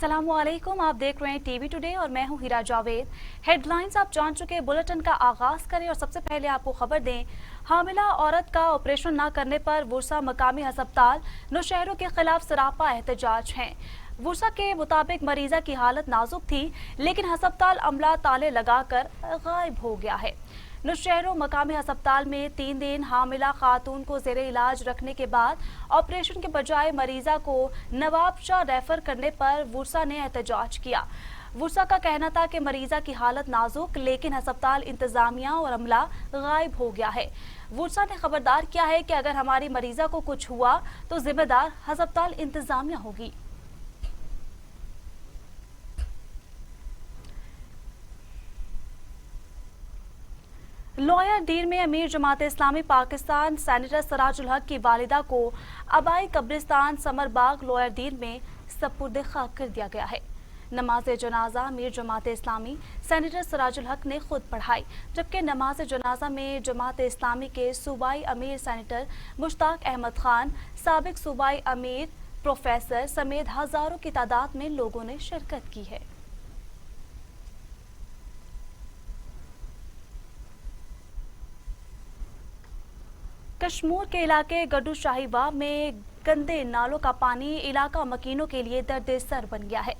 अस्सलामुअलैकुम, आप देख रहे हैं टीवी टुडे और मैं हूं हीरा जावेद। हेडलाइंस आप जान चुके, बुलेटिन का आगाज करें और सबसे पहले आपको खबर दें। हामिला औरत का ऑपरेशन न करने पर वुरसा मकामी अस्पताल नौशहरों के खिलाफ सरापा एहतजाज है। वुरसा के मुताबिक मरीजा की हालत नाजुक थी, लेकिन अस्पताल अमला ताले लगाकर गायब हो गया है। नौशहरों मकामी अस्पताल में 3 दिन हामिला खातून को जेर इलाज रखने के बाद ऑपरेशन के बजाय मरीजा को नवाबशाह रेफर करने पर वुरसा ने एहतजाज किया। वुरसा का कहना था कि मरीजा की हालत नाजुक, लेकिन अस्पताल इंतजामिया और अमला गायब हो गया है। वुरसा ने खबरदार किया है कि अगर हमारी मरीजा को कुछ हुआ तो जिम्मेदार अस्पताल इंतजामिया होगी। लॉयर डीर में अमीर जमात इस्लामी पाकिस्तान सेनेटर सराजुल हक की वालिदा को आबाई कब्रिस्तान समरबाग लॉयर डीर में सपुर्द खाक कर दिया गया है। नमाज जनाजा अमीर जमात इस्लामी सेनेटर सराजुल हक ने खुद पढ़ाई, जबकि नमाज जनाजा में जमात इस्लामी के सूबाई अमीर सेनेटर मुश्ताक अहमद खान, साबिक सूबाई अमीर प्रोफेसर समेत हजारों की तादाद में लोगों ने शिरकत की है। कश्मीर के इलाके गड्डू शाहीबाग में गंदे नालों का पानी इलाका मकीनों के लिए दर्द सर बन गया है।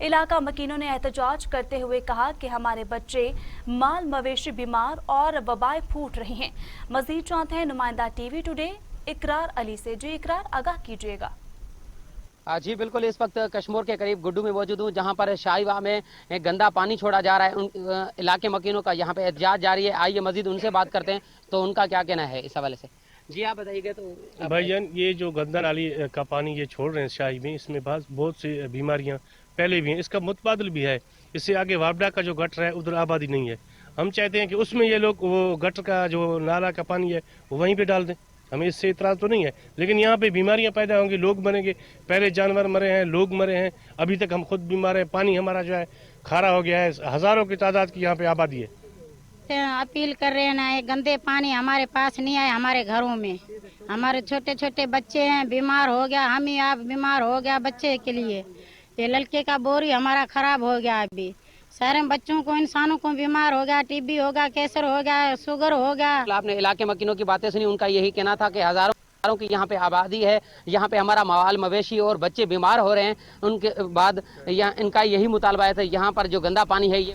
इलाका मकीनों ने एहतजाज करते हुए कहा कि हमारे बच्चे, माल मवेशी बीमार और वबाएं फूट रही हैं। मजीद जानते हैं नुमाइंदा टीवी टुडे इकरार अली से। जी इकरार, आगाह कीजिएगा। जी बिल्कुल, इस वक्त कश्मीर के करीब गुड्डू में मौजूद हूँ, जहाँ पर शाहीबाग में गंदा पानी छोड़ा जा रहा है। उन इलाके मकीनों का यहाँ पे एहतजाज जारी है। आइए मजीद उनसे बात करते हैं तो उनका क्या कहना है इस हवाले से। जी आप बताइएगा। तो भाईजान, ये जो गंदा नाली का पानी ये छोड़ रहे हैं शाही में, इसमें बहुत सी बीमारियां पहले भी हैं, इसका मुतबादल भी है। इससे आगे वापडा का जो गटर है उधर आबादी नहीं है। हम चाहते हैं कि उसमें ये लोग वो गटर का जो नाला का पानी है वो वहीं पे डाल दें। हमें इससे इतराज तो नहीं है, लेकिन यहाँ पे बीमारियां पैदा होंगी, लोग मरेंगे। पहले जानवर मरे हैं, लोग मरे हैं, अभी तक हम खुद बीमार हैं। पानी हमारा जो है खारा हो गया है। हजारों की तादाद की यहाँ पे आबादी है। अपील कर रहे हैं ना, ये गंदे पानी हमारे पास नहीं आए। हमारे घरों में हमारे छोटे छोटे बच्चे हैं, बीमार हो गया, हम ही आप बीमार हो गया बच्चे के लिए। ये लड़के का बोरी हमारा खराब हो गया। अभी सारे बच्चों को, इंसानों को बीमार हो गया, टीबी हो गया, कैंसर हो गया, शुगर हो गया। आपने इलाके मकीनों की बातें सुनी, उनका यही कहना था कि हजारों की यहाँ पे आबादी है, यहाँ पे हमारा माल मवेशी और बच्चे बीमार हो रहे हैं। उनके बाद इनका यही मुतालबा है, यहाँ पर जो गंदा पानी है ये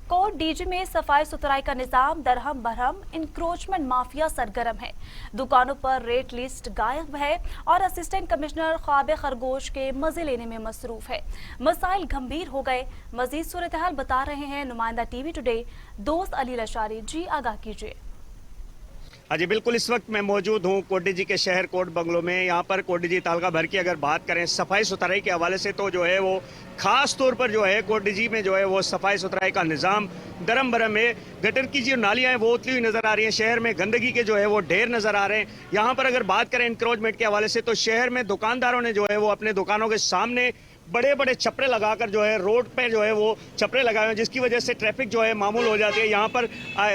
कोट डीजी में सफाई सुथराई का निजाम दरहम बरहम, इंक्रोचमेंट माफिया सरगर्म है। दुकानों पर रेट लिस्ट गायब है और असिस्टेंट कमिश्नर ख्वाब खरगोश के मजे लेने में मसरूफ है। मसाइल गंभीर हो गए। मजीद सूरत हाल बता रहे हैं नुमाइंदा टीवी टुडे दोस्त अली लशारी। जी आगाह कीजिए। हाँ जी बिल्कुल, इस वक्त मैं मौजूद हूँ कोटडीजी के शहर कोट बंगलो में। यहाँ पर कोटडीजी तालका भर की अगर बात करें सफाई सुथराई के हवाले से, तो जो है वो खास तौर पर जो है कोटडीजी में जो है वो सफाई सुथराई का निज़ाम दरम बरम है। गटर की जो नालियाँ हैं वो उतली हुई नज़र आ रही हैं। शहर में गंदगी के जो है वो ढेर नज़र आ रहे हैं। यहाँ पर अगर बात करें इंक्रोचमेंट के हवाले से, तो शहर में दुकानदारों ने जो है वो अपने दुकानों के सामने बड़े बड़े छपरे लगाकर जो है रोड पे जो है वो छपरे लगाए हैं, जिसकी वजह से ट्रैफिक जो है मामूल हो जाती है। यहाँ पर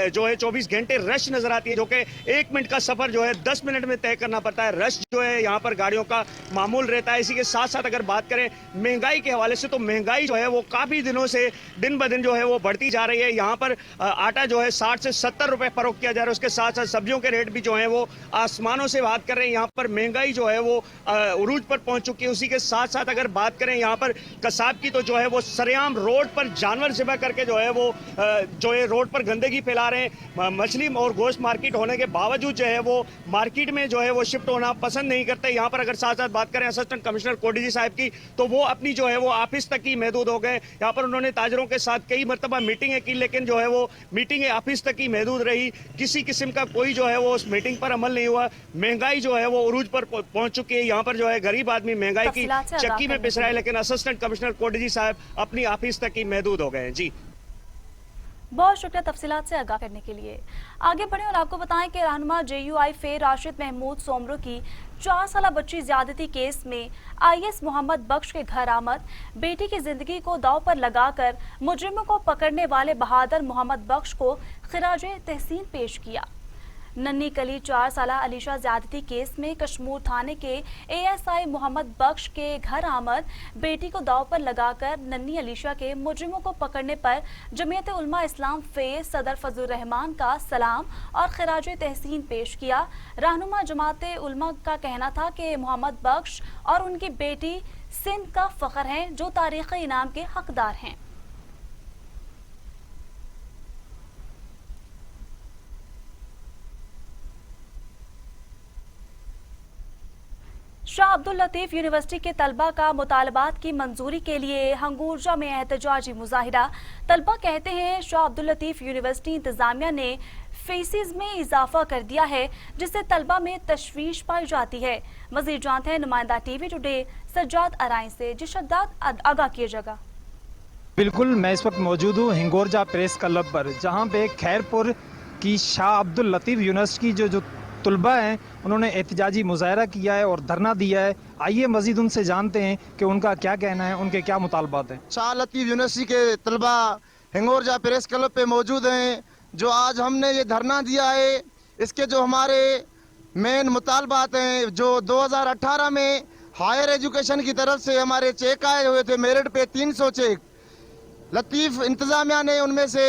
जो है 24 घंटे रश नजर आती है, जो कि 1 मिनट का सफर जो है 10 मिनट में तय करना पड़ता है। रश जो है यहाँ पर गाड़ियों का मामूल रहता है। इसी के साथ साथ अगर बात करें महंगाई के हवाले से, तो महंगाई जो है वो काफी दिनों से दिन ब दिन जो है वो बढ़ती जा रही है। यहाँ पर आटा जो है 60 से 70 रुपए फरोख्त किया जा रहा है। उसके साथ साथ सब्जियों के रेट भी जो है वो आसमानों से बात कर रहे हैं। यहाँ पर महंगाई जो है वो उरूज पर पहुंच चुकी है। उसी के साथ साथ अगर बात करें यहाँ पर कसाब की, तो जो है वो सरेआम रोड पर जानवर ज़िबा करके जो है वो जो है रोड पर गंदगी फैला रहे हैं। मछली और गोश्त मार्केट होने के बावजूद जो है वो मार्केट में जो है वो शिफ्ट होना पसंद नहीं करते। यहाँ पर अगर साथ साथ बात करें असिस्टेंट कमिश्नर कोटडीजी साहब की, तो वो अपनी जो है वो ऑफिस तक ही महदूद हो गए। यहाँ पर उन्होंने ताजरों के साथ कई मरतबा मीटिंगें की, लेकिन जो है वो मीटिंगें ऑफिस तक ही महदूद रही। किसी किस्म का कोई जो है वो उस मीटिंग पर अमल नहीं हुआ। महंगाई जो है वो उरूज पर पहुंच चुकी है। यहाँ पर जो है गरीब आदमी महंगाई की चक्की में पिस रहा है, लेकिन असिस्टेंट कमिश्नर कोटडीजी साहब अपनी ऑफिस तक ही महदूद हो गए हैं। जी बहुत शुक्रिया तफसीलात से आगाह करने के लिए। आगे बढ़े और आपको बताएं कि रहनुमा JUI फे राशिद महमूद सोमरो की 4 साल बच्ची ज्यादती केस में IS मोहम्मद बख्श के घर आमद, बेटी की जिंदगी को दांव पर लगाकर मुजरिमों को पकड़ने वाले बहादुर मोहम्मद बख्श को खिराजे तहसीन पेश किया। नन्ही कली 4 साल अलीशा ज्यादती केस में कश्मीर थाने के एएसआई मोहम्मद बख्श के घर आमद बेटी को दांव पर लगाकर नन्ही अलीशा के मुजरिमों को पकड़ने पर जमीयत उलमा इस्लाम फेज सदर फजलुर रहमान का सलाम और खिराज तहसीन पेश किया। रहनुमा जमात उलमा का कहना था कि मोहम्मद बख्श और उनकी बेटी सिंध का फख्र हैं जो तारीखी इनाम के हकदार हैं। शाह अब्दुल लतीफ यूनिवर्सिटी के तलबा का मुतालबात की मंजूरी के लिए हंगूरजा में एहतजाजी मुजाहिरा। तलबा कहते हैं शाह अब्दुल लतीफ यूनिवर्सिटी इंतजामिया ने फीसिस में इजाफा कर दिया है जिससे तलबा में तशवीश पाई जाती है। मजीद जानते हैं नुमाइंदा टीवी टुडे सज्जाद अराई से। जी सज्जाद, आगाह कीजिएगा। बिल्कुल, मैं इस वक्त मौजूद हूँ हिंगोरजा प्रेस क्लब पर, जहाँ पे खैरपुर की शाह अब्दुल लतीफ यूनिवर्सिटी की जो तलबा हैं उन्होंने एहतजाजी मुजाहरा किया है और धरना दिया है। आइए मजीद उनसे जानते हैं कि उनका क्या कहना है, उनके क्या मुतालबात हैं। शाह लतीफ यूनिवर्सिटी के तलबा हिंगोरजा प्रेस क्लब पे मौजूद हैं, जो आज हमने ये धरना दिया है। इसके जो हमारे मेन मुतालबात हैं, जो 2018 में हायर एजुकेशन की तरफ से हमारे चेक आए हुए थे मेरिट पे 300 चेक, लतीफ इंतजामिया ने उनमें से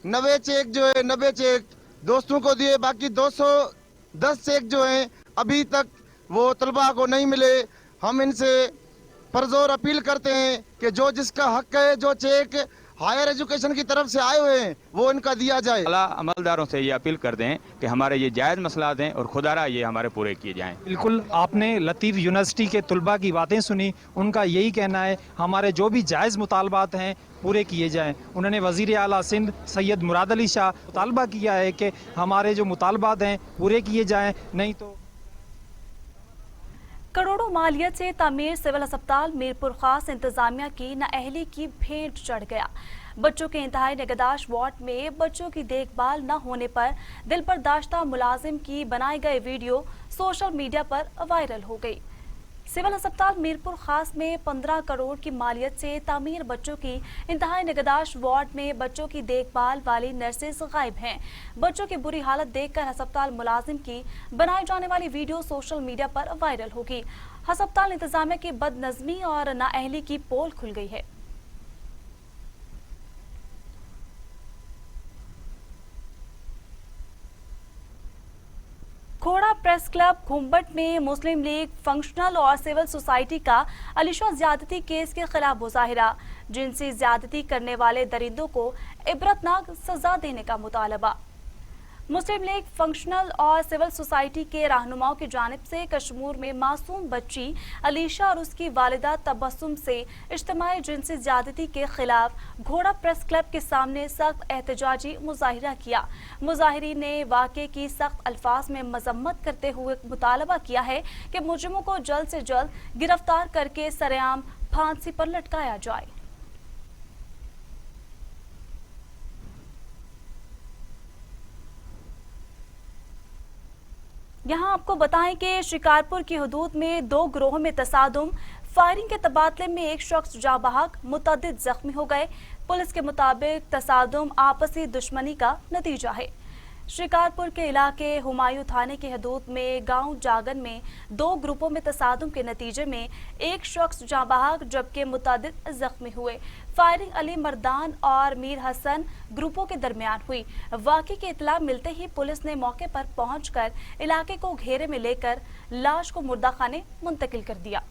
90 चेक जो है 90 चेक दोस्तों को दिए, बाकी 210 चेक जो हैं अभी तक वो तलबा को नहीं मिले। हम इनसे परजोर अपील करते हैं कि जो जिसका हक है, जो चेक हायर एजुकेशन की तरफ से आए हुए हैं वो इनका दिया जाए। अमलदारों से ये अपील कर दें कि हमारे ये जायज़ मसला दें और खुदारा ये हमारे पूरे किए जाएं। बिल्कुल, आपने लतीफ यूनिवर्सिटी के तलबा की बातें सुनी, उनका यही कहना है हमारे जो भी जायज़ मुतालबात हैं पूरे किए जाएं। उन्होंने वज़ीर आला सिंध सैयद मुराद अली शाह मुतालबा किया है कि हमारे जो मुतालबात हैं पूरे किए जाएं, नहीं तो करोड़ों मालियत से तामीर सिविल अस्पताल मीरपुर खास इंतजामिया की नाअहली की भेंट चढ़ गया। बच्चों के इंतहाई निगहदाश्त वार्ड में बच्चों की देखभाल न होने पर दिल बर्दाश्ता मुलाजिम की बनाई गई वीडियो सोशल मीडिया पर वायरल हो गई। सिविल अस्पताल मीरपुर खास में 15 करोड़ की मालियत से तामीर बच्चों की इंतहाई निगहदाश्त वार्ड में बच्चों की देखभाल वाली नर्सेज गायब हैं। बच्चों की बुरी हालत देखकर अस्पताल मुलाजिम की बनाई जाने वाली वीडियो सोशल मीडिया पर वायरल होगी। अस्पताल इंतजामिया की बदनज़मी और नाअहली की पोल खुल गई है। खोड़ा प्रेस क्लब घुम्बट में मुस्लिम लीग फंक्शनल और सिविल सोसाइटी का अलीशा ज्यादती केस के खिलाफ मुजाहिरा। जिनसी ज्यादती करने वाले दरिंदों को इबरतनाक सजा देने का मुतालबा। मुस्लिम लीग फंक्शनल और सिविल सोसाइटी के रहनुमाओं की जानिब से कश्मीर में मासूम बच्ची अलीशा और उसकी वालिदा तबस्सुम से इज्तिमाई जिनसी ज्यादती के खिलाफ घोड़ा प्रेस क्लब के सामने सख्त एहतजाजी मुजाहिरा किया। मुजाहिरीन ने वाक़े की सख्त अल्फाज में मजम्मत करते हुए मुतालबा किया है कि मुजरिमों को जल्द से जल्द गिरफ्तार करके सरेआम फांसी पर लटकाया जाए। यहाँ आपको बताएं कि शिकारपुर की हदूद में 2 गिरोहों में तसादुम, फायरिंग के तबादले में एक शख्स जाँ बहक, मुतअद्दिद जख्मी हो गए। पुलिस के मुताबिक तसादुम आपसी दुश्मनी का नतीजा है। शिकारपुर के इलाके हुमायूं थाने की हदूद में गांव जागन में 2 ग्रुपों में तसादुम के नतीजे में एक शख्स जाँ बहक जबकि मुतअद्दिद जख्मी हुए। फायरिंग अली मर्दान और मीर हसन ग्रुपों के दरमियान हुई। वाक़े की इतला मिलते ही पुलिस ने मौके पर पहुंचकर इलाके को घेरे में लेकर लाश को मुर्दाखाने मुंतकिल कर दिया।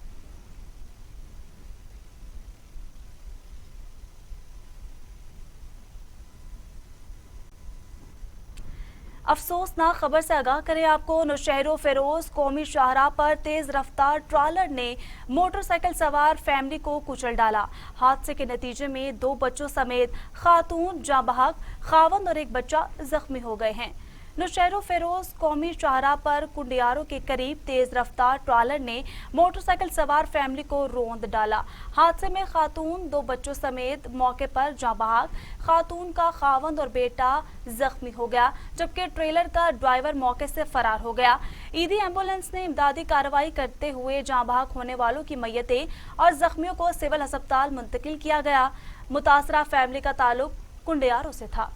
अफसोसनाक खबर से आगाह करें आपको। नौशहरों फेरोज कौमी शाहराह पर तेज रफ्तार ट्रालर ने मोटरसाइकिल सवार फैमिली को कुचल डाला। हादसे के नतीजे में 2 बच्चों समेत खातून जाँ बहक, खावंद और एक बच्चा जख्मी हो गए हैं। नौशहरों फेरोज कौमी शाहराह पर कुंडियारों के करीब तेज रफ्तार ट्रालर ने मोटरसाइकिल सवार फैमिली को रौंद डाला। हादसे में खातून 2 बच्चों समेत मौके पर जाँ बहक, खातून का खावंद और बेटा जख्मी हो गया जबकि ट्रेलर का ड्राइवर मौके से फरार हो गया। ईदी एम्बुलेंस ने इमदादी कार्रवाई करते हुए जाँ बहक होने वालों की मैयतें और जख्मियों को सिविल अस्पताल मुंतकिल किया गया। मुतासरा फैमिली का ताल्लुक कुंडियारों से था।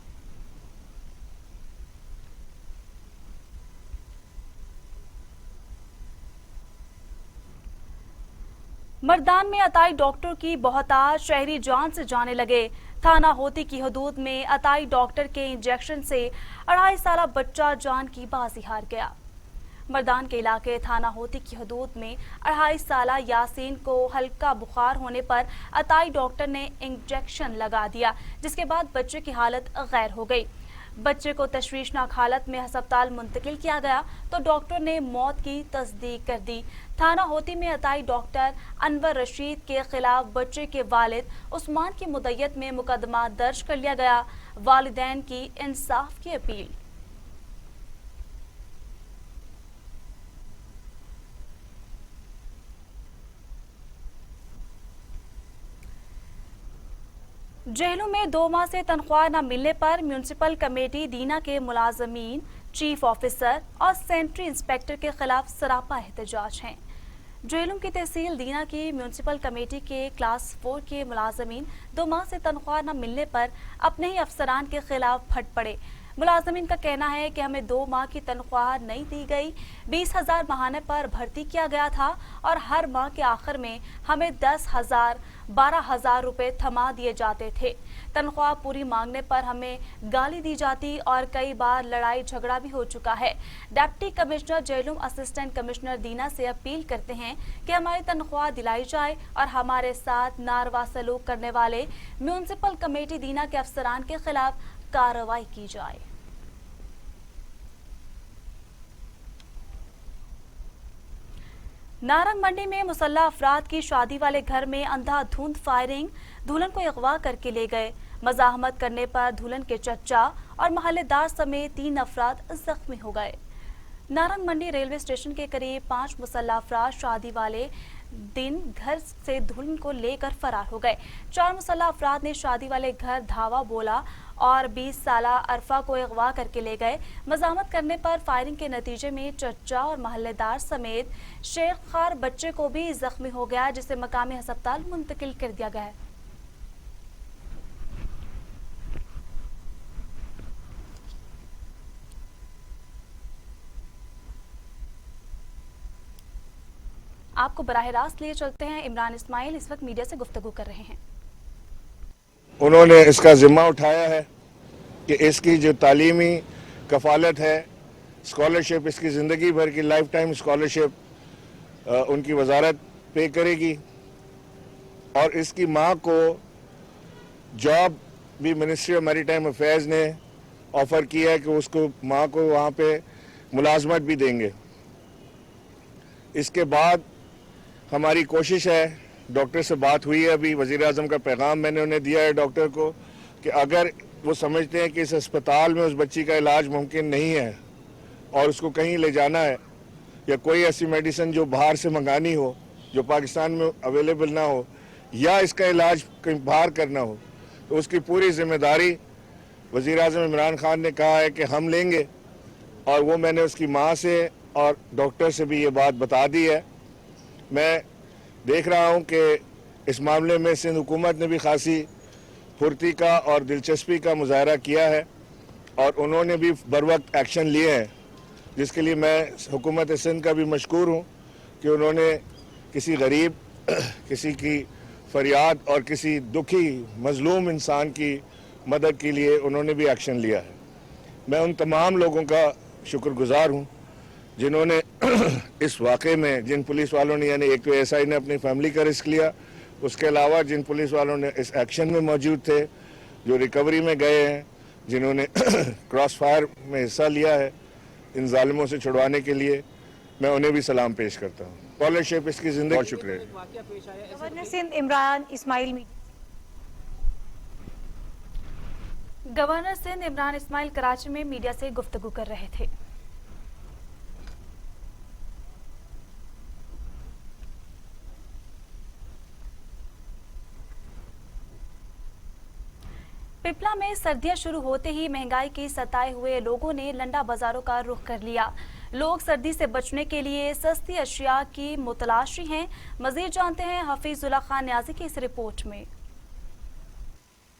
मर्दान में अताई डॉक्टर की बहुताज शहरी जान से जाने लगे। थाना होती की हदूद में अताई डॉक्टर के इंजेक्शन से 2.5 साल बच्चा जान की बाजी हार गया। मर्दान के इलाके थाना होती की हदूद में 2.5 साल यासीन को हल्का बुखार होने पर अताई डॉक्टर ने इंजेक्शन लगा दिया, जिसके बाद बच्चे की हालत गैर हो गई। बच्चे को तशवीशनाक हालत में अस्पताल मुंतकिल किया गया तो डॉक्टर ने मौत की तस्दीक कर दी। थाना होती में अताई डॉक्टर अनवर रशीद के खिलाफ बच्चे के वालिद उस्मान की मुद्दत में मुकदमा दर्ज कर लिया गया। वालिदैन की इंसाफ की अपील। जेलों में 2 माह से तनख्वाह न मिलने पर म्यूनिसिपल कमेटी दीना के मुलाजमीन, चीफ ऑफिसर और सेंट्री इंस्पेक्टर के खिलाफ सरापा एहतजाज हैं। जेलों की तहसील दीना की म्यूनिसिपल कमेटी के क्लास 4 के मुलाजमीन 2 माह से तनख्वाह न मिलने पर अपने ही अफसरान के खिलाफ फट पड़े। मुलाजमीन का कहना है कि हमें 2 माह की तनख्वाह नहीं दी गई। 20,000 माहाने पर भर्ती किया गया था और हर माह के आखिर में हमें 10,000, 12,000 रुपए थमा दिए जाते थे। तनख्वाह पूरी मांगने पर हमें गाली दी जाती और कई बार लड़ाई झगड़ा भी हो चुका है। Deputy commissioner Jhelum assistant commissioner दीना से अपील करते हैं कि हमारी तनख्वाह दिलाई जाए और हमारे साथ नारवा सलूक करने वाले म्यूनिसिपल कमेटी दीना के अफसरान के खिलाफ कार्रवाई की जाए। नारंग मंडी में मुसल्लह अफराद की शादी वाले घर में अंधाधुंध फायरिंग, दुल्हन को अगवा करके ले गए। मजाहमत करने पर दुल्हन के चचा और महल्लेदार समेत 3 अफराद जख्मी हो गए। नारंग मंडी रेलवे स्टेशन के करीब 5 मुसल्लह अफराद शादी वाले दिन घर से दुल्हन को लेकर फरार हो गए। 4 मुसल्लह अफराद ने शादी वाले घर धावा बोला और 20 साला अरफा को अगवा करके ले गए। मजामत करने पर फायरिंग के नतीजे में चचा और महल्लेदार समेत शेख खार बच्चे को भी जख्मी हो गया, जिसे मकामी अस्पताल मुंतकिल कर दिया गया है। आपको बराह रास्त लिए चलते हैं। इमरान इस्माइल इस वक्त मीडिया से गुफ्तगू कर रहे हैं। उन्होंने इसका जिम्मा उठाया है कि इसकी जो तालीमी कफालत है, स्कॉलरशिप, इसकी ज़िंदगी भर की लाइफ टाइम स्कॉलरशिप उनकी वजारत पे करेगी और इसकी माँ को जॉब भी मिनिस्ट्री ऑफ मैरीटाइम अफेयर्स ने ऑफ़र किया है कि उसको माँ को वहाँ पे मुलाजमत भी देंगे। इसके बाद हमारी कोशिश है, डॉक्टर से बात हुई है अभी, वज़ीर आज़म का पैगाम मैंने उन्हें दिया है डॉक्टर को कि अगर वो समझते हैं कि इस अस्पताल में उस बच्ची का इलाज मुमकिन नहीं है और उसको कहीं ले जाना है या कोई ऐसी मेडिसिन जो बाहर से मंगानी हो, जो पाकिस्तान में अवेलेबल ना हो, या इसका इलाज कहीं बाहर करना हो, तो उसकी पूरी जिम्मेदारी वज़ीर आज़म इमरान खान ने कहा है कि हम लेंगे। और वो मैंने उसकी माँ से और डॉक्टर से भी ये बात बता दी है। मैं देख रहा हूँ कि इस मामले में सिंध हुकूमत ने भी खासी फुर्ती का और दिलचस्पी का मुजाहरा किया है और उन्होंने भी बरवक्त एक्शन लिए हैं, जिसके लिए मैं हुकूमत सिंध का भी मशकूर हूँ कि उन्होंने किसी गरीब, किसी की फरियाद और किसी दुखी मजलूम इंसान की मदद के लिए उन्होंने भी एक्शन लिया है। मैं उन तमाम लोगों का शुक्रगुजार हूँ जिन्होंने इस वाक़े में, जिन पुलिस वालों ने, यानी एक तो एसआई ने अपनी फैमिली का रिस्क लिया, उसके अलावा जिन पुलिस वालों ने इस एक्शन में मौजूद थे, जो रिकवरी में गए हैं, जिन्होंने क्रॉस फायर में हिस्सा लिया है इन जालिमों से छुड़वाने के लिए, मैं उन्हें भी सलाम पेश करता हूँ। स्कॉलरशिप इसकी ज़िंदगी। बहुत शुक्रिया। गवर्नर सिंध इमरान इस्माइल कराची में मीडिया से गुफ्तगू कर रहे थे। पिपला में सर्दियां शुरू होते ही महंगाई की सताए हुए लोगों ने लंडा बाजारों का रुख कर लिया। लोग सर्दी से बचने के लिए सस्ती अशिया की मुतलाशी हैं। मजीद जानते हैं हफीजुल्लाह खान न्याजी की इस रिपोर्ट में।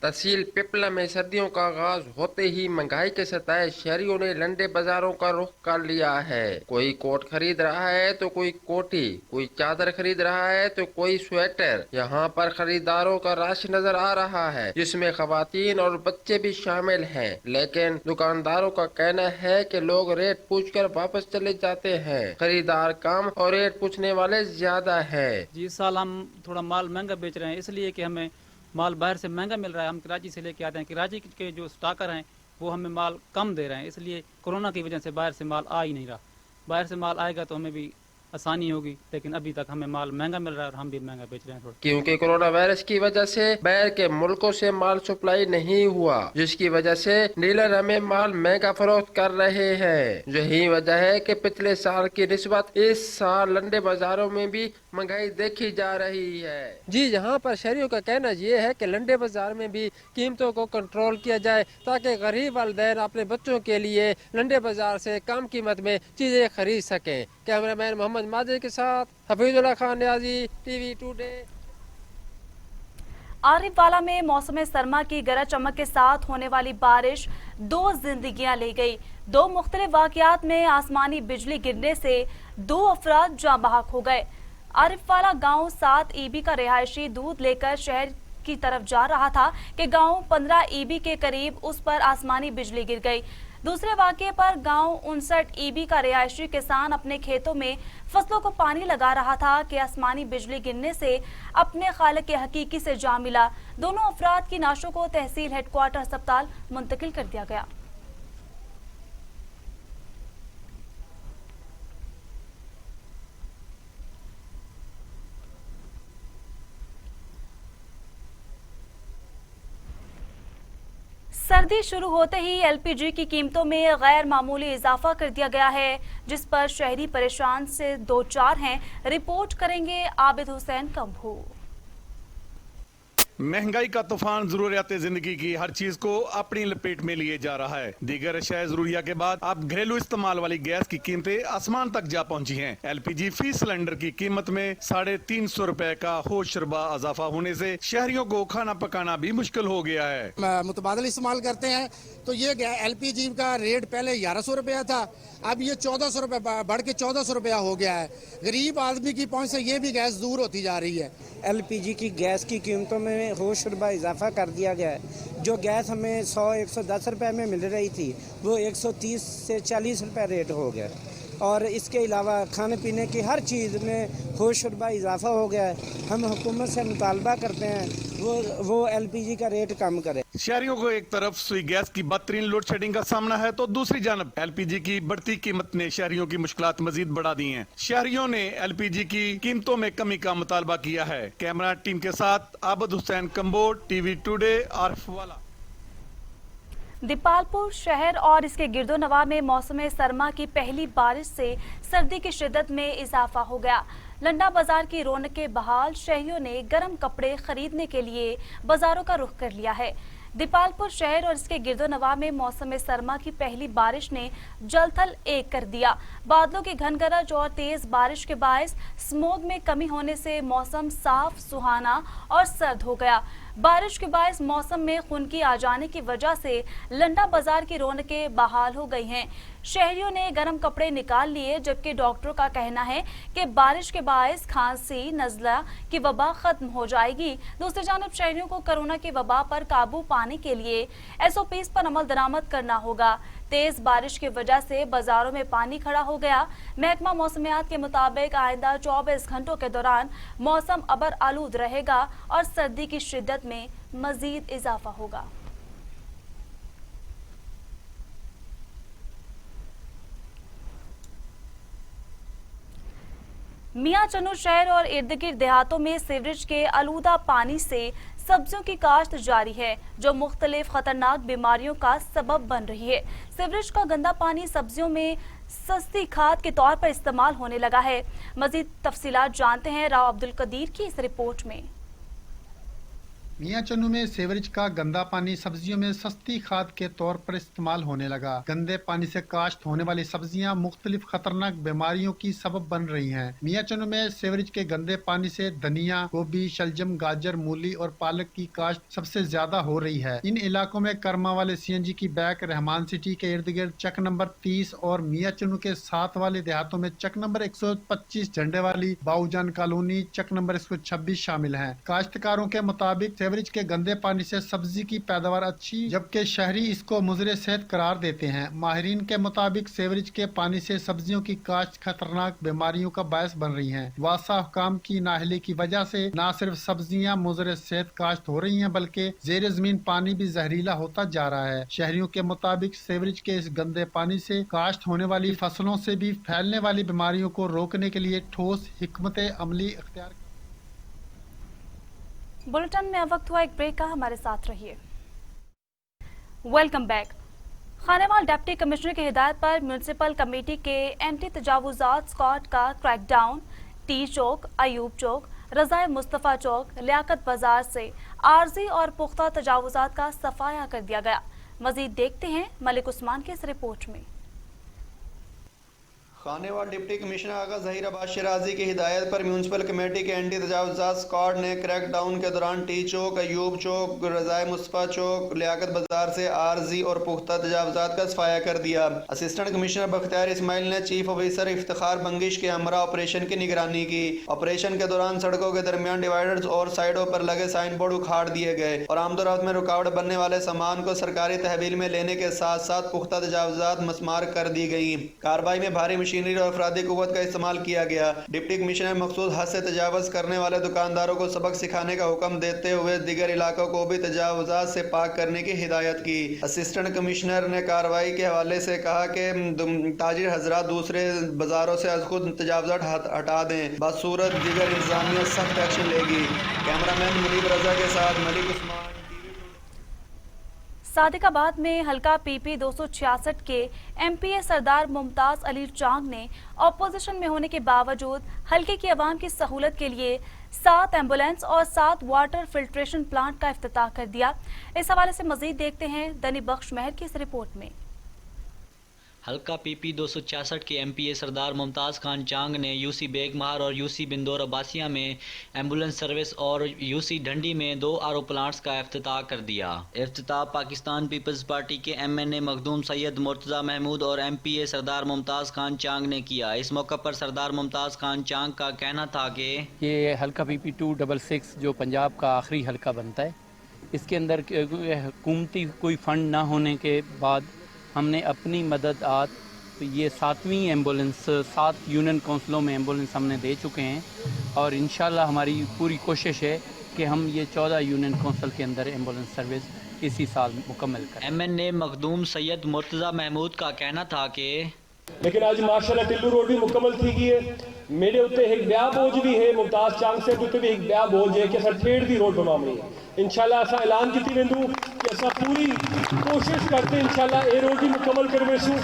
तहसील पिपला में सर्दियों का आगाज होते ही महंगाई के सताए शहरियों ने लंडे बाजारों का रुख कर लिया है। कोई कोट खरीद रहा है तो कोई कोटी, कोई चादर खरीद रहा है तो कोई स्वेटर। यहाँ पर खरीदारों का रश नजर आ रहा है, जिसमें खवातीन और बच्चे भी शामिल हैं। लेकिन दुकानदारों का कहना है कि लोग रेट पूछकर वापस चले जाते हैं। खरीदार कम और रेट पूछने वाले ज्यादा है। जी, इस साल हम थोड़ा माल महंगा बेच रहे हैं, इसलिए कि हमें माल बाहर से महंगा मिल रहा है। हम कराची से लेके आते हैं, कराची के जो स्टॉकर हैं वो हमें माल कम दे रहे हैं, इसलिए कोरोना की वजह से बाहर से माल आ ही नहीं रहा। बाहर से माल आएगा तो हमें भी आसानी होगी, लेकिन अभी तक हमें माल महंगा मिल रहा है और हम भी महंगा बेच रहे हैं थोड़ा। क्योंकि कोरोना वायरस की वजह से बाहर के मुल्कों से माल सप्लाई नहीं हुआ, जिसकी वजह से डीलर हमें माल महंगा फरोख्त कर रहे हैं। यही वजह है कि पिछले साल की निस्बत इस साल लंडे बाजारों में भी महंगाई देखी जा रही है। जी, यहाँ पर शहरियों का कहना ये है कि लंडे बाजार में भी कीमतों को कंट्रोल किया जाए, ताकि गरीब वालिदैन अपने बच्चों के लिए लंडे बाजार से कम कीमत में चीजें खरीद सकें। कैमरामैन मोहम्मद माजिद के साथ हफीजुल्लाह खान न्याजी, टीवी टुडे। आरिफवाला में मौसम सरमा की गरज चमक के साथ होने वाली बारिश 2 जिंदगियां ले गई। 2 मुख्तलिफ वाकयात में आसमानी बिजली गिरने से 2 अफराद जाँ बहक हो गए। आरिफवाला गांव 7 ईबी का रिहायशी दूध लेकर शहर की तरफ जा रहा था कि गांव 15 ईबी के करीब उस पर आसमानी बिजली गिर गई। दूसरे वाक़ये पर गांव 59 ईबी का रिहायशी किसान अपने खेतों में फसलों को पानी लगा रहा था कि आसमानी बिजली गिरने से अपने खालिक हकीकी से जा मिला। दोनों अफराद की नाशों को तहसील हेडक्वार्टर अस्पताल मुंतकिल कर दिया गया। सर्दी शुरू होते ही एलपीजी की कीमतों में गैर मामूली इजाफा कर दिया गया है, जिस पर शहरी परेशान से 2-4 हैं। रिपोर्ट करेंगे आबिद हुसैन कंभू। महंगाई का तूफान जरूरियात जिंदगी की हर चीज को अपनी लपेट में लिए जा रहा है। दीगर अशिया जरूरिया के बाद अब घरेलू इस्तेमाल वाली गैस की कीमतें आसमान तक जा पहुंची हैं। एलपीजी फी सिलेंडर की कीमत में 350 रुपए का होशरबा इजाफा होने से शहरियों को खाना पकाना भी मुश्किल हो गया है। मुतबादल इस्तेमाल करते हैं तो ये एलपीजी का रेट पहले 1100 रुपया था, अब ये 1400 रुपये बढ़ के 1400 रुपया हो गया है। गरीब आदमी की पहुंच से ये भी गैस दूर होती जा रही है। एलपीजी की गैस की कीमतों में होशरबा इजाफा कर दिया गया है। जो गैस हमें 100-110 रुपए में मिल रही थी वो 130 से 40 रुपए रेट हो गया, और इसके अलावा खाने पीने की हर चीज़ में होशरबा इजाफा हो गया है। हम हुकूमत से मुतालबा करते हैं वो एलपीजी का रेट कम करे। शहरियों को एक तरफ सुई गैस की बदतरीन लोड शेडिंग का सामना है तो दूसरी जानब एलपीजी की बढ़ती कीमत ने शहरियों की मुश्किलात मजीद बढ़ा दी हैं। शहरियों ने एलपीजी की कीमतों में कमी का मुतालबा किया है। कैमरा टीम के साथ आबिद हुसैन कंबोज, टीवी टुडे, आरिफवाला। दीपालपुर शहर और इसके गिरदोनवा में मौसम सरमा की पहली बारिश से सर्दी की शिद्दत में इजाफा हो गया। लंडा बाजार की रौनकें बहाल, शहरियों ने गर्म कपड़े खरीदने के लिए बाजारों का रुख कर लिया है। दीपालपुर शहर और इसके गिरदोनवा में मौसम सरमा की पहली बारिश ने जलथल एक कर दिया। बादलों की घन गरज और तेज बारिश के बायस स्मोग में कमी होने से मौसम साफ, सुहाना और सर्द हो गया। बारिश के बायस मौसम में खुनकी आ जाने की वजह से लंडा बाजार की रौनकें बहाल हो गई हैं। शहरियों ने गर्म कपड़े निकाल लिए, जबकि डॉक्टरों का कहना है कि बारिश के बायस खांसी, नज़ला की वबा खत्म हो जाएगी। दूसरी जानब शहरियों को कोरोना की वबा पर काबू पाने के लिए SOPs पर अमल दरामद करना होगा। तेज बारिश की वजह से बाजारों में पानी खड़ा हो गया। महकमा मौसमियात के मुताबिक आइंदा 24 घंटों के दौरान मौसम अबर आलूद रहेगा और सर्दी की शिद्दत में मजीद इजाफा होगा। मियां चन्नू शहर और इर्द गिर्द देहातों में सीवरेज के आलूदा पानी से सब्जियों की काश्त जारी है, जो मुख्तलिफ खतरनाक बीमारियों का सबब बन रही है। सीवरेज का गंदा पानी सब्जियों में सस्ती खाद के तौर पर इस्तेमाल होने लगा है। मजीद तफसीलात जानते हैं राव अब्दुल कदीर की इस रिपोर्ट में। मियां चन्नू में सेवरेज का गंदा पानी सब्जियों में सस्ती खाद के तौर पर इस्तेमाल होने लगा। गंदे पानी से काश्त होने वाली सब्जियां मुख्तलिफ खतरनाक बीमारियों की सबब बन रही हैं। मियां चन्नू में सेवरेज के गंदे पानी से धनिया, गोभी, शलजम, गाजर, मूली और पालक की काश्त सबसे ज्यादा हो रही है। इन इलाकों में कर्मा वाले CNG की बैक रहमान सिटी के इर्द गिर्द चक नंबर 30 और मियां चन्नू के साथ वाले देहातों में चक नंबर 125 झंडे वाली बाऊजान कॉलोनी, चक नंबर 126 शामिल हैं। काश्तकारों के मुताबिक सेवरेज के गंदे पानी से सब्जी की पैदावार अच्छी, जबकि शहरी इसको मुज़रे सेहत करार देते हैं। माहिरीन के मुताबिक सेवरेज के पानी से सब्जियों की काश्त खतरनाक बीमारियों का बायस बन रही है। वासा हुकाम की नाअहली की वजह से न सिर्फ सब्जियां मुज़रे सेहत काश्त हो रही हैं, बल्कि जेर जमीन पानी भी जहरीला होता जा रहा है। शहरियों के मुताबिक सेवरेज के इस गंदे पानी से काश्त होने वाली फसलों से भी फैलने वाली बीमारियों को रोकने के लिए ठोस हिकमत अमली इख्तियार। बुलेटिन में अब वक्त हुआ एक ब्रेक का, हमारे साथ रहिए। Welcome back. Khanewal deputy commissioner की हिदायत पर म्यूनिसिपल कमेटी के एंटी तजावुजात स्क्वाड का क्रैकडाउन टी चौक, अयूब चौक, रज़ाए मुस्तफ़ा चौक, लियाकत बाजार से आर्जी और पुख्ता तजावुजात का सफाया कर दिया गया। मजीद देखते हैं मलिक उस्मान की इस रिपोर्ट में। खानेवाल डिप्टी कमिश्नर आगा ज़हीर अब्बास शिराजी की हिदायत पर म्यूनसिपल कमेटी के एंटी तजावुजात स्क्वाड ने क्रैकडाउन के दौरान टी चौक, अयूब चौक, रज़ाए मुस्तफ़ा चौक, लियाकत बाजार से आर्जी और पुख्ता तजावुजात का सफाया कर दिया। असिस्टेंट कमिश्नर बख्तियार इस्माइल ने चीफ ऑफिसर इफ्तिखार बंगिश के हमरा ऑपरेशन की निगरानी की। ऑपरेशन के दौरान सड़कों के दरमियान डिवाइडर्स और साइडों पर लगे साइन बोर्ड उखाड़ दिए गए और आमदोरफ्त में रुकावट बनने वाले सामान को सरकारी तहवील में लेने के साथ साथ पुख्ता तजावुजात मस्मार कर दी गई। कार्रवाई में भारी मशीनरी और अफरादी कुव्वत का इस्तेमाल किया गया। डिप्टी कमिश्नर ने मखसूस हद से तजावुज करने वाले दुकानदारों को सबक सिखाने का हुक्म देते हुए दीगर इलाकों को भी तजावुजात से पाक करने की हिदायत की। असिस्टेंट कमिश्नर ने कार्रवाई के हवाले से कहा कि ताजिर हजरात दूसरे बाजारों से आज खुद तजावुजात हटा दें, बसूरत दीगर इंतजामिया सख्त एक्शन लेगी। कैमरामैन मुनीब रजा के साथ मलिक उस्मान। सादिकाबाद में हल्का PP 266 के MPA सरदार मुमताज अली चांग ने अपोजिशन में होने के बावजूद हल्के की आवाम की सहूलत के लिए 7 एम्बुलेंस और 7 वाटर फिल्ट्रेशन प्लांट का इफ्तिताह कर दिया। इस हवाले से मजीद देखते हैं दनी बख्श महर की इस रिपोर्ट में। हल्का PP 266 के MPA सरदार मुमताज़ खान चांग ने UC बेग महर और UC बिंदौर अब्बासिया में एम्बुलेंस सर्विस और UC ढंडी में 2 RO प्लांट्स का इफ्तिताह कर दिया। इफ्तिताह पाकिस्तान पीपल्स पार्टी के MNA मखदूम सैयद मुर्तज़ा महमूद और MPA सरदार मुमताज़ खान चांग ने किया। इस मौके पर सरदार मुमताज़ खान चांग का कहना था कि ये हल्का PP 266 जो पंजाब का आखिरी हल्का बनता है, इसके अंदर हुकूमती कोई फंड ना होने के बाद हमने अपनी मदद तो ये 7वीं एम्बुलेंस 7 यूनियन काउंसिलों में एम्बुलेंस हमने दे चुके हैं और इंशाल्लाह हमारी पूरी कोशिश है कि हम ये 14 यूनियन काउंसिल के अंदर एम्बुलेंस सर्विस इसी साल मुकम्मल करें। MNA मखदूम सैयद मुर्तज़ा महमूद का कहना था कि लेकिन आज माशाल्लाह टिल्लू रोड भी मुकम्मल थी गई है। मेरे उत्ते एक ब्याह बोझ भी है, मुमताज चांग से उत्ते भी एक ब्याह बोझ है कि असां ठेड़ दी रोड बनवानी है। इंशाल्लाह असां ऐलान की वेंदू कि असां पूरी कोशिश करते इंशाल्लाह ये रोड भी मुकम्मल करवेसूं।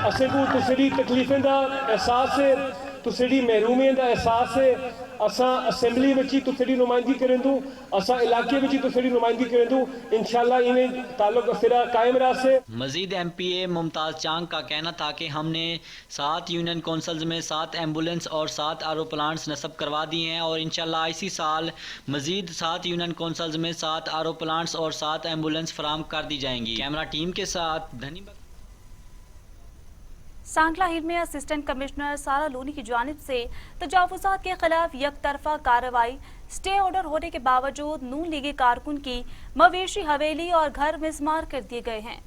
असें को तुसेडी तकलीफें दा एहसास है, तुसेडी महरूमियत दा एहसास है। असां असेंबली में तुसेडी नुमाइंदगी करेंदू, असां इलाके में तुसेडी नुमाइंदगी करेंदू। इंशाल्लाह इन्हें ताल्लुक फिरा कायम रहे। मजीद MPA मुमताज चांग का कहना था कि हमने 7 यूनियन काउंसिल्स में 7 एम्बुलेंस और 7 RO प्लांट्स नस्ब करवा दिए हैं और इंशाल्लाह इसी साल मजीद 7 यूनियन काउंसिल्स में 7 RO प्लांट्स और 7 एम्बुलेंस फराम कर दी जाएंगी। कैमरा टीम के साथ धनी। सांगला हिल में असिस्टेंट कमिश्नर सारा लोनी की जानिब से तजावुजात के खिलाफ यकतरफा कार्रवाई, स्टे ऑर्डर होने के बावजूद नून लीगी कारकुन की मवेशी हवेली और घर मिस्मार कर दिए गए हैं।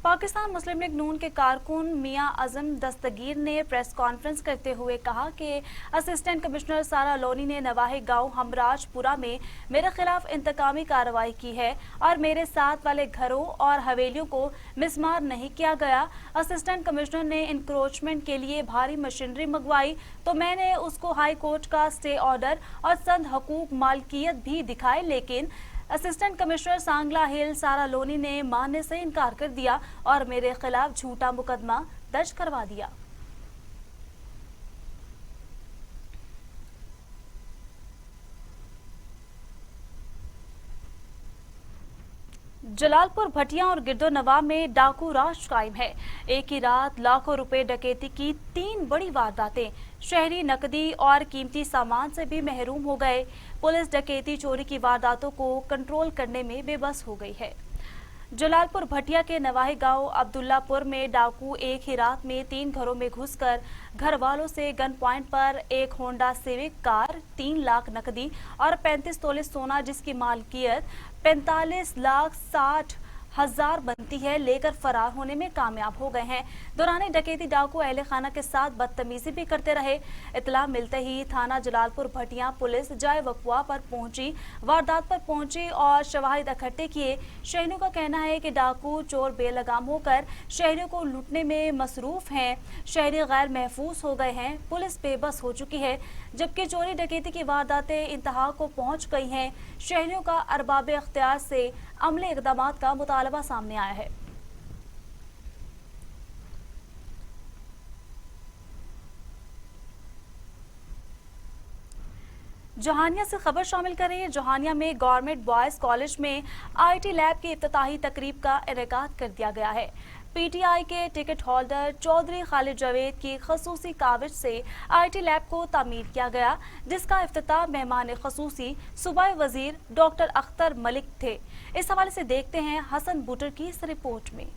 पाकिस्तान मुस्लिम लीग नून के कारकुन मियां आजम दस्तगीर ने प्रेस कॉन्फ्रेंस करते हुए कहा कि असिस्टेंट कमिश्नर सारा लोनी ने नवाही गांव हमराजपुरा में मेरे खिलाफ इंतकामी कार्रवाई की है और मेरे साथ वाले घरों और हवेलियों को मिस्मार नहीं किया गया। असिस्टेंट कमिश्नर ने इंक्रोचमेंट के लिए भारी मशीनरी मंगवाई तो मैंने उसको हाई कोर्ट का स्टे ऑर्डर और चंद हकूक मालकियत भी दिखाए, लेकिन असिस्टेंट कमिश्नर सांगला हिल सारा लोनी ने मानने से इनकार कर दिया और मेरे खिलाफ झूठा मुकदमा दर्ज करवा दिया। जलालपुर भटिया और गिरदोनवा में डाकू राज कायम है। एक ही रात लाखों रुपए डकैती की 3 बड़ी वारदातें, शहरी नकदी और कीमती सामान से भी महरूम हो गए। पुलिस डकैती चोरी की वारदातों को कंट्रोल करने में बेबस हो गई है। जलालपुर भटिया के नवाही गांव अब्दुल्लापुर में डाकू एक ही रात में 3 घरों में घुसकर घर वालों से गन पॉइंट पर एक होंडा सिविक कार, 3 लाख नकदी और 35 तोले सोना जिसकी मालकियत 45,60,000 बनती है लेकर फरार होने में कामयाब हो गए हैं। दौरान डकैती डाकू अहले खाना के साथ बदतमीजी भी करते रहे। इतला मिलते ही थाना जलालपुर भटिया पुलिस जाए वक़्वा पर पहुंची, वारदात पर पहुंची और शवाहिद इकट्ठे किए। शहरियों का कहना है कि डाकू चोर बेलगाम होकर शहरियों को लूटने में मसरूफ हैं। शहरी गैर महफूज हो गए हैं। पुलिस बेबस हो चुकी है, जबकि चोरी डकैती की वारदातें इंतहा को पहुंच गई हैं। शहरियों का अरबाब इख्तियार से अमले इक़दामात का मुतालबा सामने आया है। जोहानिया से खबर शामिल करें। जोहानिया में गवर्नमेंट बॉयज़ कॉलेज में आईटी लैब की इफ्तिताही तकरीब का इनेकाद कर दिया गया है। पीटीआई के टिकट होल्डर चौधरी खालिद जावेद की खसूसी काविश से आईटी लैब को तामीर किया गया, जिसका इफ्तिताह मेहमान खसूसी सूबाई वजीर डॉक्टर अख्तर मलिक थे। इस हवाले से देखते हैं हसन बूटर की इस रिपोर्ट में।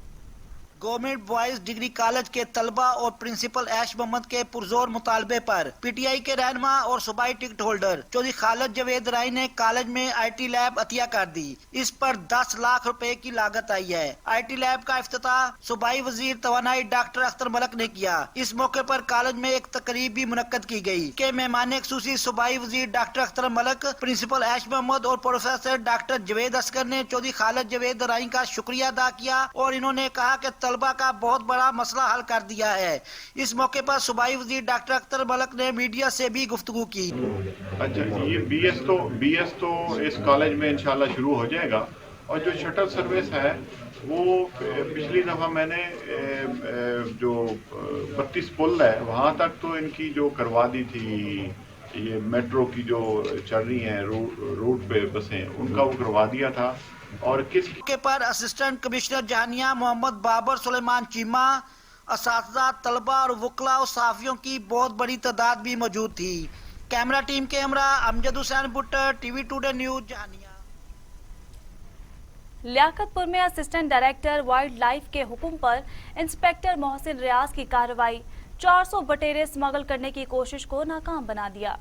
गवर्नमेंट बॉयज डिग्री कॉलेज के तलबा और प्रिंसिपल ऐश मोहम्मद के पुरजोर मुतालबे पर पीटीआई के रहनुमा और सूबाई टिकट होल्डर चौधरी खालिद जावेद राय ने कॉलेज में आईटी लैब अतिया कर दी। इस पर 10 लाख रुपए की लागत आई है। आईटी लैब का इफ्तिताह सूबाई वजीर तवानाई डॉक्टर अख्तर मलिक ने किया। इस मौके पर कॉलेज में एक तकरीब भी मुनक्कद की गई के मेहमान खुसूसी सूबाई वजीर डॉक्टर अख्तर मलिक, प्रिंसिपल ऐश मोहम्मद और प्रोफेसर डॉक्टर जावेद असगर ने चौधरी खालिद जावेद राय का शुक्रिया अदा किया और इन्होंने कहा कि तलबा का बहुत बड़ा मसला हल कर दिया है। इस मौके पर सूबाई वजीर डॉक्टर अख्तर मलिक ने मीडिया से भी गुफ्तगू की। अच्छा, ये बीएस तो इस कॉलेज में इंशाल्लाह शुरू हो जाएगा और जो शटल सर्विस है वो पिछली दफ़ा मैंने जो 32 पुल है वहाँ तक तो इनकी जो करवा दी थी, ये मेट्रो की जो चल रही हैं रूट पे बसें, उनका वो करवा दिया था। और किस के पर असिस्टेंट कमिश्नर जहानिया मोहम्मद बाबर सुलेमान चीमा, असातिज़ा, तलबा और वकला और साफियों की बहुत बड़ी तादाद भी मौजूद थी। कैमरा टीम के हमरा Amjad Hussain Buttar, TV today news, Jahania. Liaquatpur में असिस्टेंट डायरेक्टर वाइल्ड लाइफ के हुक्म पर इंस्पेक्टर मोहसिन रियाज की कार्रवाई, 400 बटेरे स्मगल करने की कोशिश को नाकाम बना दिया।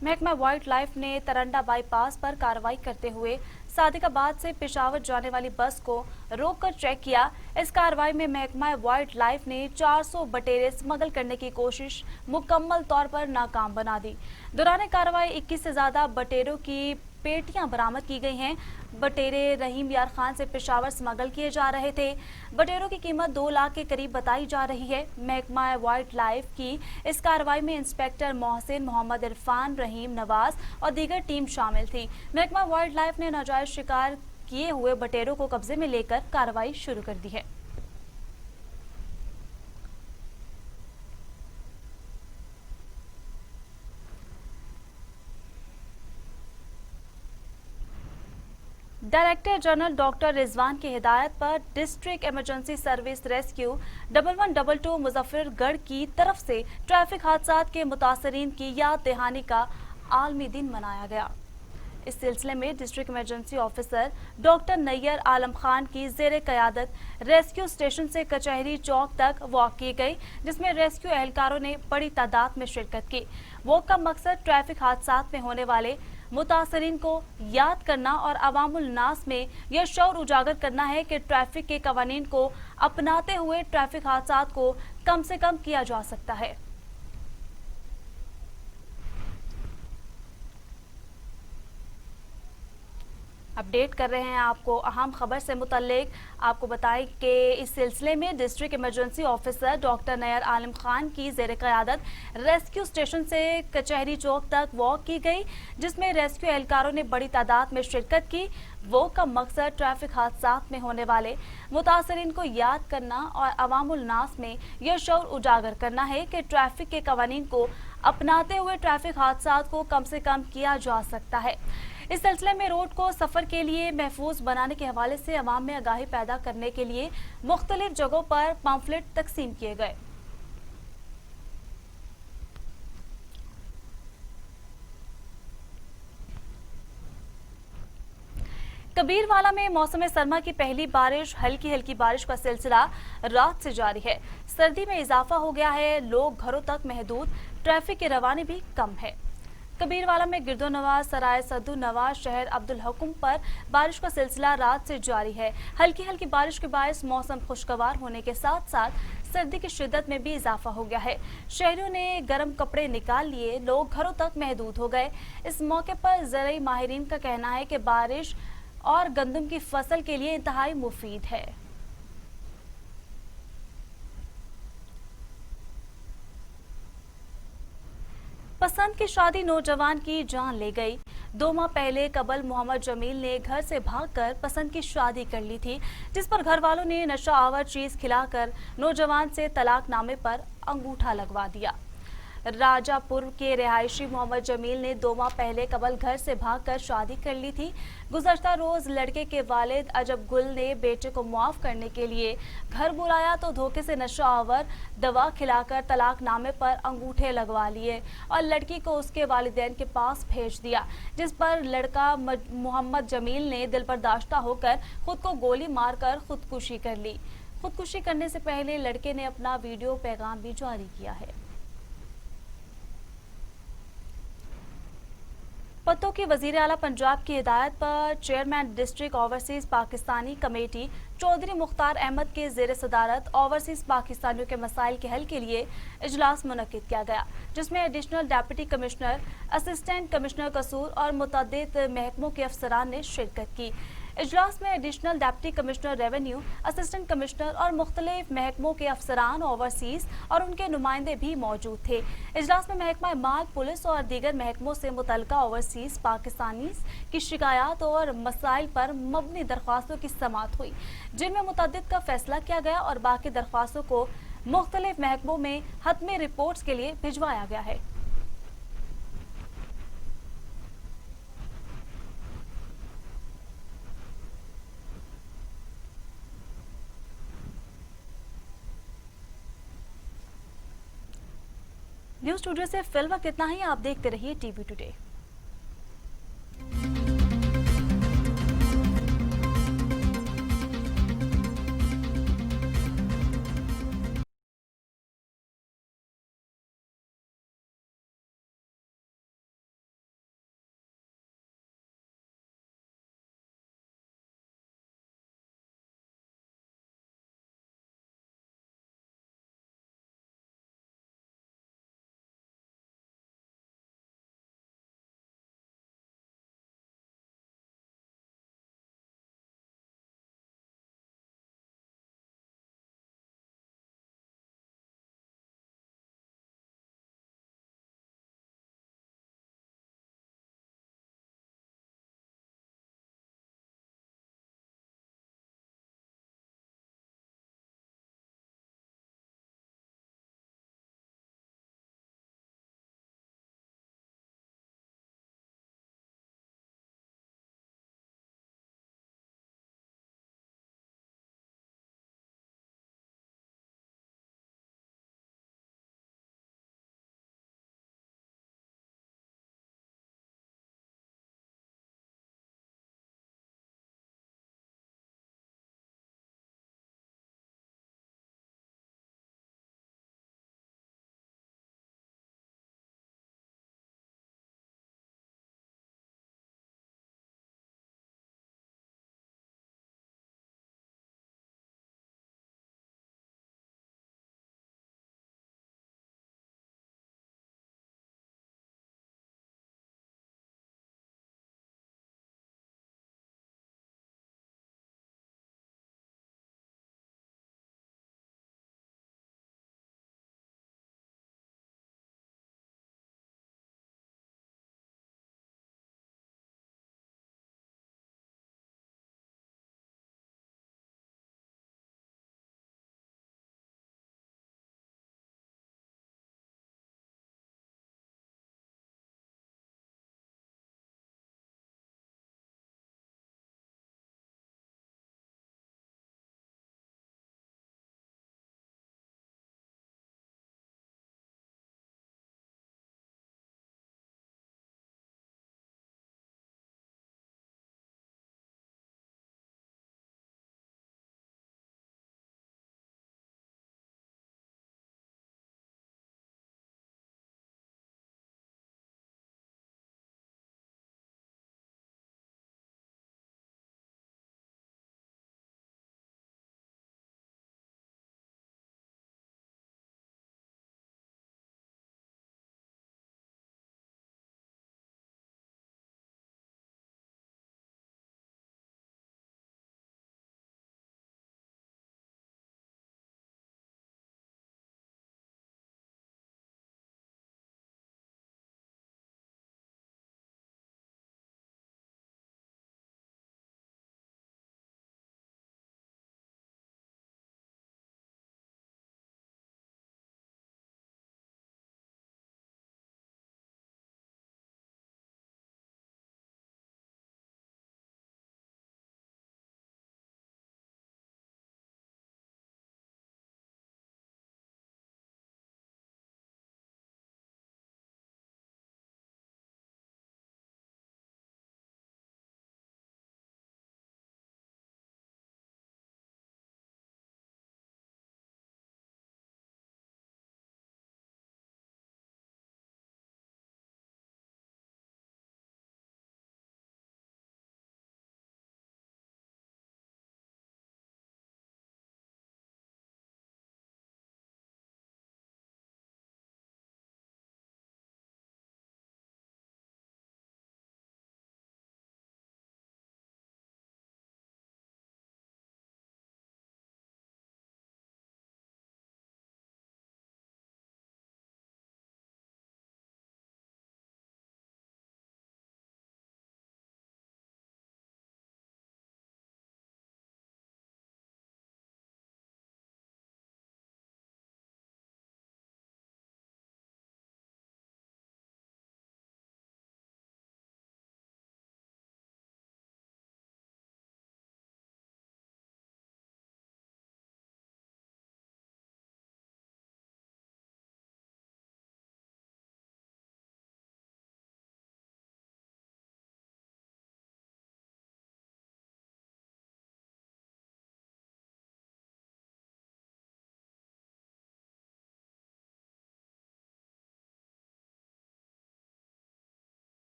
महकमा वाइल्ड लाइफ ने तरंडा बाईपास पर कार्रवाई करते हुए सादिकाबाद से पेशावर जाने वाली बस को रोककर चेक किया। इस कार्रवाई में महकमा वाइल्ड लाइफ ने 400 बटेरे स्मगल करने की कोशिश मुकम्मल तौर पर नाकाम बना दी। दौरान कार्रवाई 21 से ज्यादा बटेरों की पेटियां बरामद की गई हैं। बटेरे रहीम यार खान से पेशावर स्मगल किए जा रहे थे। बटेरों की कीमत 2 लाख के करीब बताई जा रही है। महकमा वाइल्ड लाइफ की इस कार्रवाई में इंस्पेक्टर मोहसिन, मोहम्मद इरफान, रहीम, नवाज और दीगर टीम शामिल थी। महकमा वाइल्ड लाइफ ने नाजायज शिकार किए हुए बटेरों को कब्जे में लेकर कार्रवाई शुरू कर दी है। डायरेक्टर जनरल डॉक्टर रिजवान की हिदायत पर district emergency service rescue 1122 Muzaffargarh की तरफ से ट्रैफिक हादसा के मुतासरीन की याद दहानी का आलमी दिन मनाया गया। इस सिलसिले में district emergency officer doctor Nayyar Alam Khan की जेर क़यादत रेस्क्यू स्टेशन से कचहरी चौक तक वॉक की गई, जिसमें रेस्क्यू एहलकारों ने बड़ी तादाद में शिरकत की। वॉक का मकसद ट्रैफिक हादसा में होने वाले मुतासरीन को याद करना और अवामुल नास में यह शऊर उजागर करना है कि ट्रैफिक के कवानीन को अपनाते हुए ट्रैफिक हादसा को कम से कम किया जा सकता है। अपडेट कर रहे हैं आपको अहम खबर से मुतल्लिक। आपको बताएं कि इस सिलसिले में district emergency officer doctor Nayyar Alam Khan की ज़ेर क़यादत रेस्क्यू स्टेशन से कचहरी चौक तक वॉक की गई, जिसमें रेस्क्यू एहलकारों ने बड़ी तादाद में शिरकत की। वॉक का मकसद ट्रैफिक हादसा में होने वाले मुतासरीन को याद करना और अवामुल नास में यह शऊर उजागर करना है कि ट्रैफिक के कवानीन को अपनाते हुए ट्रैफिक हादसा को कम से कम किया जा सकता है। इस सिलसिले में रोड को सफर के लिए महफूज बनाने के हवाले से अवाम में आगाही पैदा करने के लिए मुख्तलिफ जगहों पर पम्फलेट तकसीम किए गए। कबीरवाला में मौसम सरमा की पहली बारिश, हल्की हल्की बारिश का सिलसिला रात से जारी है। सर्दी में इजाफा हो गया है, लोग घरों तक महदूद, ट्रैफिक की रवानी भी कम है। कबीरवाला में गिरदो नवाज, सराय सद्दू नवाज, शहर अब्दुल हुकुम पर बारिश का सिलसिला रात से जारी है। हल्की हल्की बारिश के बायस मौसम खुशगवार होने के साथ साथ सर्दी की शिद्दत में भी इजाफा हो गया है। शहरियों ने गर्म कपड़े निकाल लिए, लोग घरों तक महदूद हो गए। इस मौके पर ज़राई माहिरीन का कहना है कि बारिश और गंदम की फसल के लिए इंतहाई मुफीद है। पसंद की शादी नौजवान की जान ले गई। 2 माह पहले कबल मोहम्मद जमील ने घर से भागकर पसंद की शादी कर ली थी, जिस पर घर वालों ने नशा आवर चीज खिलाकर नौजवान से तलाकनामे पर अंगूठा लगवा दिया। राजापुर के रिहायशी मोहम्मद जमील ने 2 माह पहले कबल घर से भागकर शादी कर ली थी। गुज़श्ता रोज लड़के के वालिद अजब गुल ने बेटे को मुआफ करने के लिए घर बुलाया तो धोखे से नशा आवर दवा खिलाकर तलाकनामे पर अंगूठे लगवा लिए और लड़की को उसके वालिदैन के पास भेज दिया, जिस पर लड़का मोहम्मद जमील ने दिल बर्दाश्ता होकर खुद को गोली मारकर खुदकुशी कर ली। खुदकुशी करने से पहले लड़के ने अपना वीडियो पैगाम भी जारी किया है। पत्तों की वजीर आला पंजाब की हिदायत पर chairman district overseas Pakistani committee Chaudhry Mukhtar Ahmad के जेर सदारत ओवरसीज पाकिस्तानियों के मसाइल के हल के लिए इजलास मुनक्किद किया गया, जिसमें additional deputy commissioner, assistant commissioner कसूर और मुतअद्दिद महकमों के अफसरान ने शिरकत की। इजलास में additional deputy commissioner revenue, assistant commissioner और मुख्तलिफ महकमों के अफसरान, ओवरसीज और उनके नुमाइंदे भी मौजूद थे। इजलास में महकमा माल, पुलिस और दीगर महकमों से मुतल्लिका ओवरसीज पाकिस्तानी की शिकायत और मसाइल पर मबनी दरख्वास्तों की समाअत हुई, जिनमें मुतअद्दिद का फैसला किया गया और बाकी दरख्वास्तों को मुख्तलिफ महकमों में हतमी रिपोर्ट्स के लिए भिजवाया गया है। न्यूज़ स्टूडियो से फिल वक्त इतना ही। आप देखते रहिए टीवी टुडे।